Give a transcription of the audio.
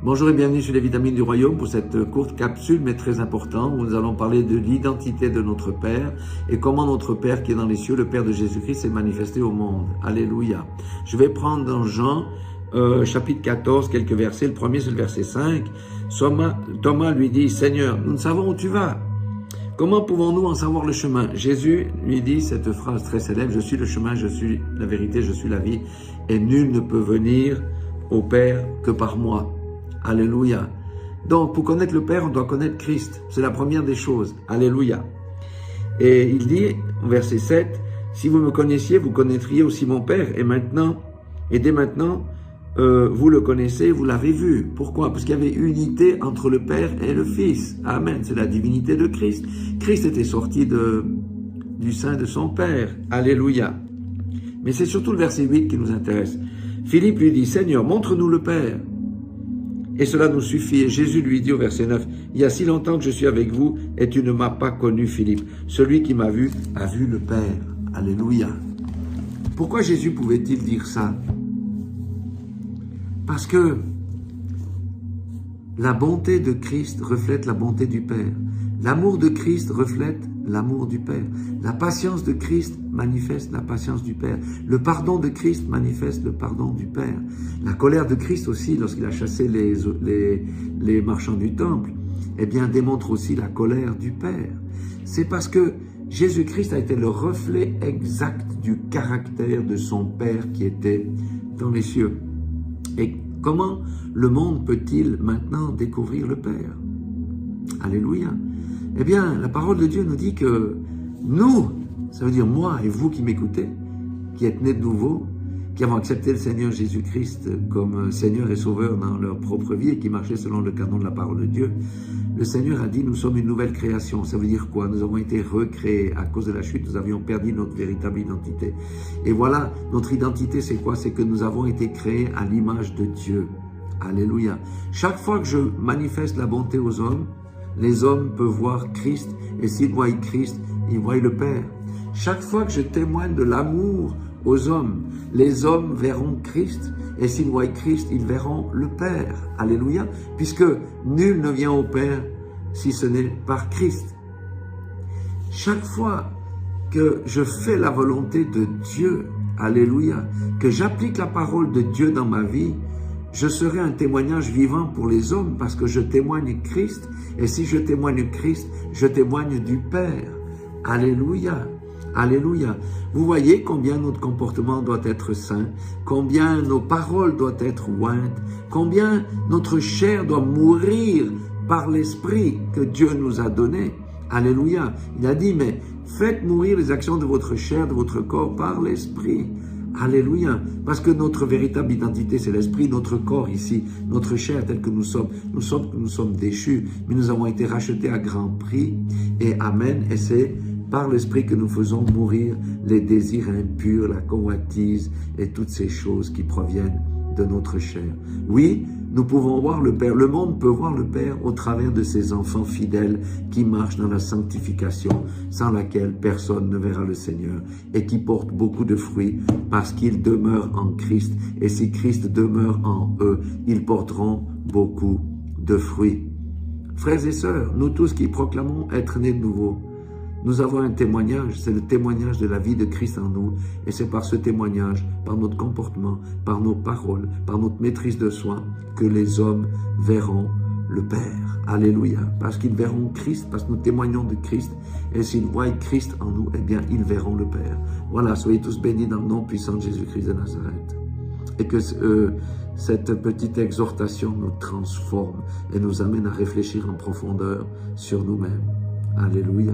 Bonjour et bienvenue sur les vitamines du royaume pour cette courte capsule mais très importante où nous allons parler de l'identité de notre Père et comment notre Père qui est dans les cieux, le Père de Jésus-Christ, s'est manifesté au monde. Alléluia. Je vais prendre dans Jean chapitre 14 quelques versets. Le premier c'est le verset 5. Thomas lui dit, Seigneur, nous ne savons où tu vas. Comment pouvons-nous en savoir le chemin? Jésus lui dit cette phrase très célèbre, je suis le chemin, je suis la vérité, je suis la vie et nul ne peut venir au Père que par moi. Alléluia. Donc, pour connaître le Père, on doit connaître Christ. C'est la première des choses. Alléluia. Et il dit, au verset 7, « Si vous me connaissiez, vous connaîtriez aussi mon Père. Et maintenant, et dès maintenant, vous le connaissez, vous l'avez vu. » Pourquoi? Parce qu'il y avait unité entre le Père et le Fils. Amen. C'est la divinité de Christ. Christ était sorti du sein de son Père. Alléluia. Mais c'est surtout le verset 8 qui nous intéresse. Philippe lui dit, « Seigneur, montre-nous le Père. » Et cela nous suffit. Et Jésus lui dit au verset 9, « Il y a si longtemps que je suis avec vous et tu ne m'as pas connu, Philippe. Celui qui m'a vu a vu le Père. » Alléluia. Pourquoi Jésus pouvait-il dire ça? Parce que la bonté de Christ reflète la bonté du Père. L'amour de Christ reflète l'amour du Père. La patience de Christ manifeste la patience du Père. Le pardon de Christ manifeste le pardon du Père. La colère de Christ aussi, lorsqu'il a chassé les marchands du temple, eh bien, démontre aussi la colère du Père. C'est parce que Jésus-Christ a été le reflet exact du caractère de son Père qui était dans les cieux. Et comment le monde peut-il maintenant découvrir le Père? Alléluia. Eh bien, la parole de Dieu nous dit que nous, ça veut dire moi et vous qui m'écoutez, qui êtes nés de nouveau, qui avons accepté le Seigneur Jésus-Christ comme Seigneur et Sauveur dans leur propre vie et qui marchaient selon le canon de la parole de Dieu, le Seigneur a dit, nous sommes une nouvelle création. Ça veut dire quoi? Nous avons été recréés. À cause de la chute, nous avions perdu notre véritable identité. Et voilà, notre identité, c'est quoi? C'est que nous avons été créés à l'image de Dieu. Alléluia. Chaque fois que je manifeste la bonté aux hommes, les hommes peuvent voir Christ, et s'ils voient Christ, ils voient le Père. Chaque fois que je témoigne de l'amour aux hommes, les hommes verront Christ, et s'ils voient Christ, ils verront le Père. Alléluia, puisque nul ne vient au Père si ce n'est par Christ. Chaque fois que je fais la volonté de Dieu, alléluia, que j'applique la parole de Dieu dans ma vie, je serai un témoignage vivant pour les hommes parce que je témoigne Christ. Et si je témoigne Christ, je témoigne du Père. Alléluia. Alléluia. Vous voyez combien notre comportement doit être saint, combien nos paroles doivent être ointes, combien notre chair doit mourir par l'Esprit que Dieu nous a donné. Alléluia. Il a dit, mais faites mourir les actions de votre chair, de votre corps par l'Esprit. Alléluia, parce que notre véritable identité, c'est l'esprit, notre corps ici, notre chair telle que nous sommes déchus, mais nous avons été rachetés à grand prix, et amen, et c'est par l'esprit que nous faisons mourir les désirs impurs, la convoitise, et toutes ces choses qui proviennent de notre chair. Oui, nous pouvons voir le Père, le monde peut voir le Père au travers de ses enfants fidèles qui marchent dans la sanctification, sans laquelle personne ne verra le Seigneur, et qui portent beaucoup de fruits parce qu'ils demeurent en Christ. Et si Christ demeure en eux, ils porteront beaucoup de fruits. Frères et sœurs, nous tous qui proclamons être nés de nouveau, nous avons un témoignage, c'est le témoignage de la vie de Christ en nous, et c'est par ce témoignage, par notre comportement, par nos paroles, par notre maîtrise de soi, que les hommes verront le Père. Alléluia. Parce qu'ils verront Christ, parce que nous témoignons de Christ, et s'ils voient Christ en nous, eh bien, ils verront le Père. Voilà, soyez tous bénis dans le nom puissant de Jésus-Christ de Nazareth. Et que cette petite exhortation nous transforme et nous amène à réfléchir en profondeur sur nous-mêmes. Alléluia.